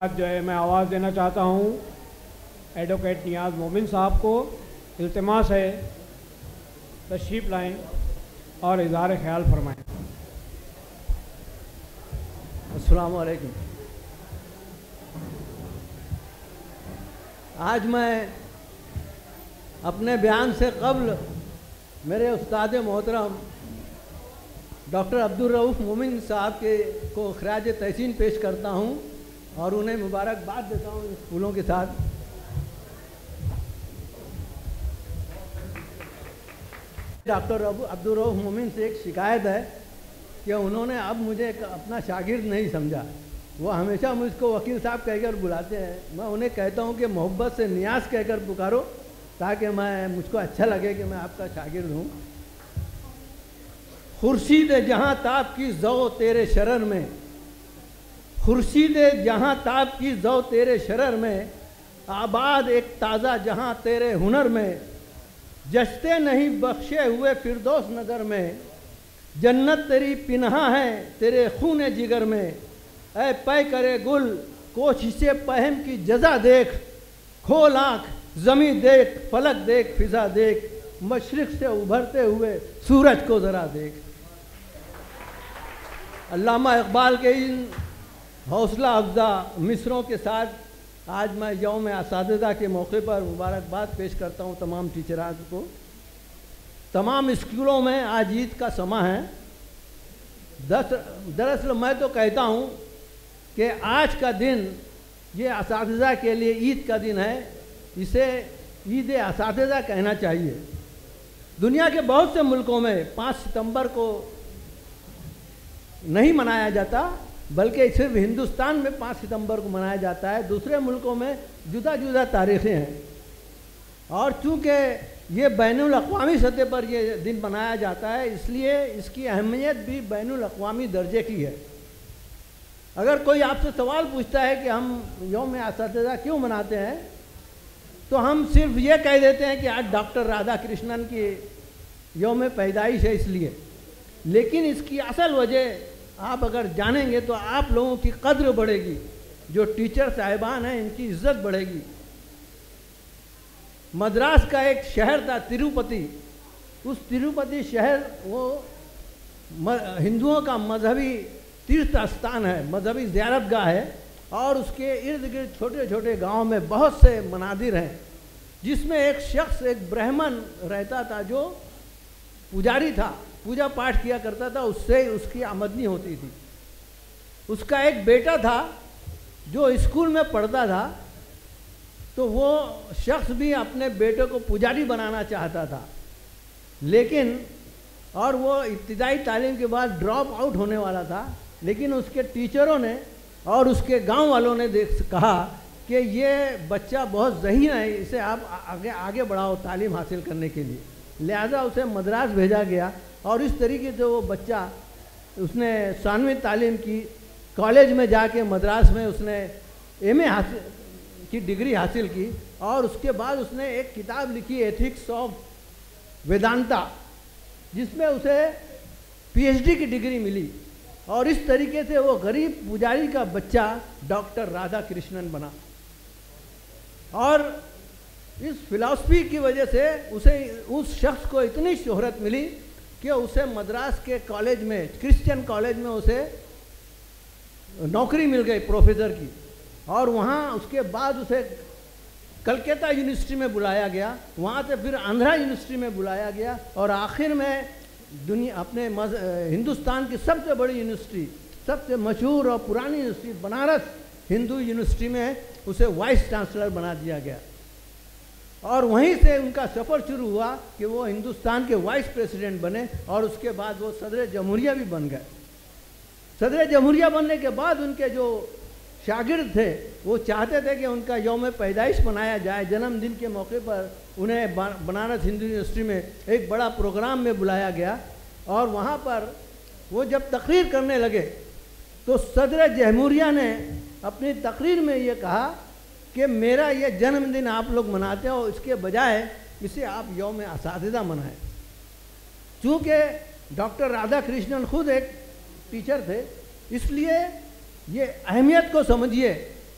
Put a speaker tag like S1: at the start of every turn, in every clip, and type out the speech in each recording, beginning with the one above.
S1: आज जो है मैं आवाज़ देना चाहता हूँ एडवोकेट नियाज़ मोमिन साहब को। इल्तिमास है तशरीफ़ लाएँ और इज़हार ख्याल फरमाएँ।
S2: अस्सलाम वालेकुम। आज मैं अपने बयान से कब्ल मेरे उस्ताद मोहतरम डॉक्टर अब्दुल रऊफ़ मोमिन साहब को खराज तहसीन पेश करता हूँ और उन्हें मुबारकबाद देता हूँ इस फूलों के साथ। डॉक्टर अब्दुल रऊफ़ मोमिन से एक शिकायत है कि उन्होंने अब मुझे अपना शागिर्द नहीं समझा। वो हमेशा मुझको वकील साहब कहकर बुलाते हैं। मैं उन्हें कहता हूँ कि मोहब्बत से नियाज़ कहकर पुकारो ताकि मुझको अच्छा लगे कि मैं आपका शागिर्द हूँ। खुर्शीद जहाँ ताब की ज़ौ तेरे शरर में, खुर्शीद जहाँ ताब की ज़ौ तेरे शरर में, आबाद एक ताज़ा जहाँ तेरे हुनर में, जश्ते नहीं बख्शे हुए फिरदौस नगर में, जन्नत तेरी पिन्हा है तेरे खून जिगर में। ऐ पै करे गुल कोशिशे पहम की जजा देख, खोल आँख ज़मी देख, फलक देख, फिज़ा देख, मशरिक़ से उभरते हुए सूरज को ज़रा देख। अल्लामा इक़बाल के इन हौसला अफ़ज़ा मिसरों के साथ आज मैं यौम असातिज़ा के मौके पर मुबारकबाद पेश करता हूँ तमाम टीचरात को। तमाम स्कूलों में आज ईद का समा है। दरअसल मैं तो कहता हूँ कि आज का दिन ये असातिज़ा के लिए ईद का दिन है। इसे ईद असातिज़ा कहना चाहिए। दुनिया के बहुत से मुल्कों में 5 सितंबर को नहीं मनाया जाता, बल्कि सिर्फ हिंदुस्तान में 5 सितंबर को मनाया जाता है। दूसरे मुल्कों में जुदा जुदा तारीखें हैं और चूँकि ये बैनुल अक़वामी सतह पर ये दिन मनाया जाता है, इसलिए इसकी अहमियत भी बैनुल अक़वामी दर्जे की है। अगर कोई आपसे सवाल पूछता है कि हम यौम असातिज़ा क्यों मनाते हैं, तो हम सिर्फ ये कह देते हैं कि आज डॉक्टर राधा कृष्णन की यौम पैदाइश है इसलिए। लेकिन इसकी असल वजह आप अगर जानेंगे तो आप लोगों की कद्र बढ़ेगी। जो टीचर साहिबान हैं इनकी इज्जत बढ़ेगी। मद्रास का एक शहर था तिरुपति। उस तिरुपति शहर वो हिंदुओं का मजहबी तीर्थ स्थान है, मजहबी ज़ियारतगाह है और उसके इर्द गिर्द छोटे छोटे गांव में बहुत से मनादिर हैं, जिसमें एक शख्स एक ब्राह्मण रहता था जो पुजारी था, पूजा पाठ किया करता था, उससे उसकी आमदनी होती थी। उसका एक बेटा था जो स्कूल में पढ़ता था, तो वो शख्स भी अपने बेटे को पुजारी बनाना चाहता था। लेकिन और वो इब्तिदाई तालीम के बाद ड्रॉप आउट होने वाला था, लेकिन उसके टीचरों ने और उसके गांव वालों ने कहा कि ये बच्चा बहुत ज़हीन है, इसे आप आगे बढ़ाओ तालीम हासिल करने के लिए। लिहाजा उसे मद्रास भेजा गया और इस तरीके से वो बच्चा उसने 9वीं तालीम की। कॉलेज में जाके मद्रास में उसने एमए की डिग्री हासिल की और उसके बाद उसने एक किताब लिखी एथिक्स ऑफ वेदांता, जिसमें उसे पीएचडी की डिग्री मिली। और इस तरीके से वो गरीब पुजारी का बच्चा डॉक्टर राधा कृष्णन बना। और इस फिलॉसफी की वजह से उसे उस शख्स को इतनी शोहरत मिली कि उसे मद्रास के कॉलेज में, क्रिश्चियन कॉलेज में उसे नौकरी मिल गई प्रोफेसर की। और वहाँ उसके बाद उसे कलकत्ता यूनिवर्सिटी में बुलाया गया, वहाँ से फिर आंध्रा यूनिवर्सिटी में बुलाया गया और आखिर में अपने हिंदुस्तान की सबसे बड़ी यूनिवर्सिटी, सबसे मशहूर और पुरानी यूनिवर्सिटी बनारस हिंदू यूनिवर्सिटी में उसे वाइस चांसलर बना दिया गया। और वहीं से उनका सफ़र शुरू हुआ कि वो हिंदुस्तान के वाइस प्रेसिडेंट बने और उसके बाद वो सदर जमहूरिया भी बन गए। सदर जमहूरिया बनने के बाद उनके जो शागिर्द थे वो चाहते थे कि उनका यौम पैदाइश मनाया जाए। जन्मदिन के मौके पर उन्हें बनारस हिंदू यूनिवर्सिटी में एक बड़ा प्रोग्राम में बुलाया गया और वहाँ पर वो जब तकरीर करने लगे तो सदर जमहूरिया ने अपनी तकरीर में ये कहा कि मेरा ये जन्मदिन आप लोग मनाते हो, इसके बजाय इसे आप यौम असातिज़ा मनाएं। चूँकि डॉक्टर राधा कृष्णन खुद एक टीचर थे, इसलिए ये अहमियत को समझिए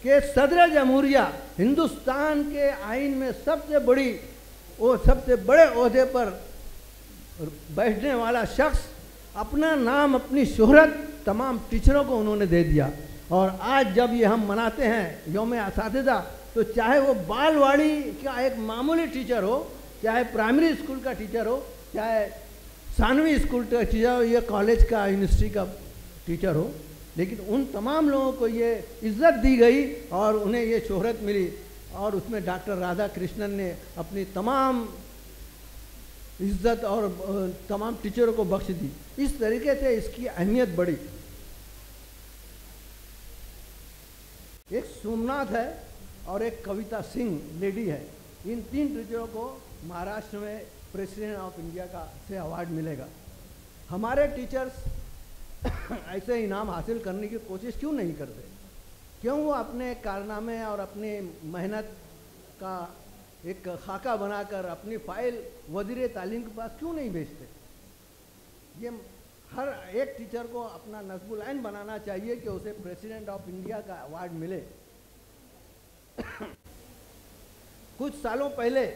S2: कि सदर जमहूरिया, हिंदुस्तान के आइन में सबसे बड़े ओहदे पर बैठने वाला शख्स, अपना नाम, अपनी शोहरत तमाम टीचरों को उन्होंने दे दिया। और आज जब ये हम मनाते हैं यौम असातिज़ा, तो चाहे वो बालवाड़ी का एक मामूली टीचर हो, चाहे प्राइमरी स्कूल का टीचर हो, चाहे सानवी स्कूल का टीचर हो, या कॉलेज का, यूनिवर्सिटी का टीचर हो, लेकिन उन तमाम लोगों को ये इज्जत दी गई और उन्हें ये शोहरत मिली। और उसमें डॉक्टर राधा कृष्णन ने अपनी तमाम इज्जत और तमाम टीचरों को बख्श दी। इस तरीके से इसकी अहमियत बढ़ी। एक सोमनाथ है और एक कविता सिंह लेडी है। इन 3 टीचरों को महाराष्ट्र में प्रेसिडेंट ऑफ इंडिया का से अवार्ड मिलेगा। हमारे टीचर्स ऐसे इनाम हासिल करने की कोशिश क्यों नहीं करते? क्यों वो अपने कारनामे और अपनी मेहनत का एक खाका बनाकर अपनी फाइल वज़ीर तालीम के पास क्यों नहीं भेजते? ये हर एक टीचर को अपना नस्बुल आइन बनाना चाहिए कि उसे प्रेसिडेंट ऑफ इंडिया का अवार्ड मिले। कुछ सालों पहले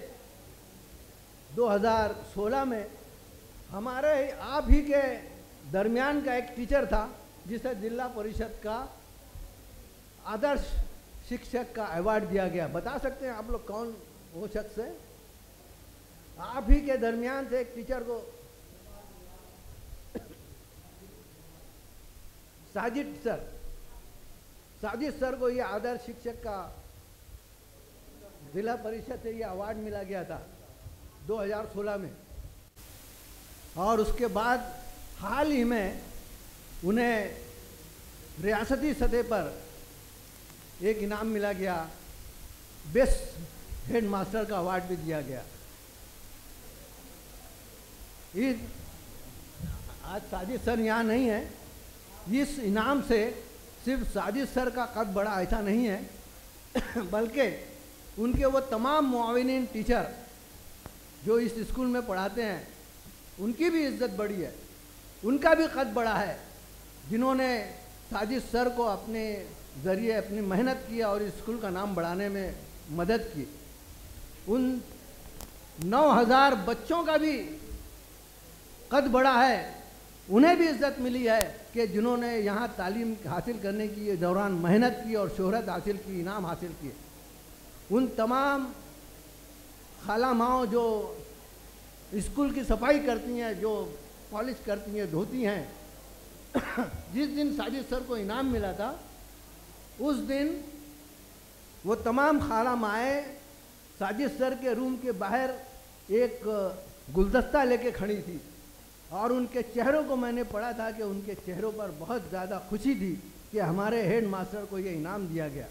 S2: 2016 में हमारे आप ही के दरमियान का एक टीचर था जिसे जिला परिषद का आदर्श शिक्षक का अवार्ड दिया गया। बता सकते हैं आप लोग कौन वो शख्स है? आप ही के दरमियान से एक टीचर को साजिद सर को ये आदर्श शिक्षक का जिला परिषद से ये अवार्ड मिला गया था 2016 में। और उसके बाद हाल ही में उन्हें रियासती सतह पर एक इनाम मिला गया, बेस्ट हेड मास्टर का अवार्ड भी दिया गया। आज साजिद सर यहाँ नहीं है। इस इनाम से सिर्फ साजिद सर का कद बढ़ा ऐसा नहीं है, बल्कि उनके वो तमाम मुआविनीन टीचर जो इस स्कूल में पढ़ाते हैं उनकी भी इज्जत बढ़ी है, उनका भी कद बढ़ा है, जिन्होंने साजिद सर को अपने ज़रिए अपनी मेहनत की और इस स्कूल का नाम बढ़ाने में मदद की। उन 9000 बच्चों का भी कद बढ़ा है, उन्हें भी इज्जत मिली है कि जिन्होंने यहाँ तालीम हासिल करने की दौरान मेहनत की और शोहरत हासिल की, इनाम हासिल किए। उन तमाम खाला माओ जो स्कूल की सफाई करती हैं, जो पॉलिश करती हैं, धोती हैं, जिस दिन साजिद सर को इनाम मिला था उस दिन वो तमाम खाला माएँ साजिद सर के रूम के बाहर एक गुलदस्ता लेके खड़ी थी और उनके चेहरों को मैंने पढ़ा था कि उनके चेहरों पर बहुत ज़्यादा खुशी थी कि हमारे हेड मास्टर को ये इनाम दिया गया।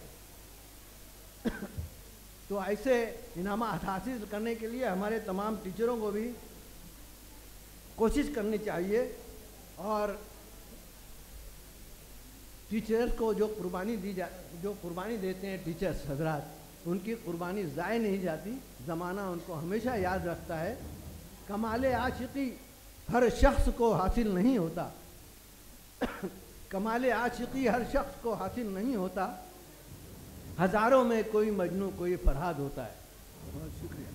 S2: तो ऐसे इनाम हासिल करने के लिए हमारे तमाम टीचरों को भी कोशिश करनी चाहिए और टीचर्स को जो कुर्बानी देते हैं टीचर्स हजरात, उनकी कुर्बानी ज़ाय नहीं जाती। ज़माना उनको हमेशा याद रखता है। कमाले आशिकी हर शख्स को हासिल नहीं होता, कमाले आशिकी हर शख्स को हासिल नहीं होता, हज़ारों में कोई मजनू कोई फरहाद होता है। बहुत शुक्रिया।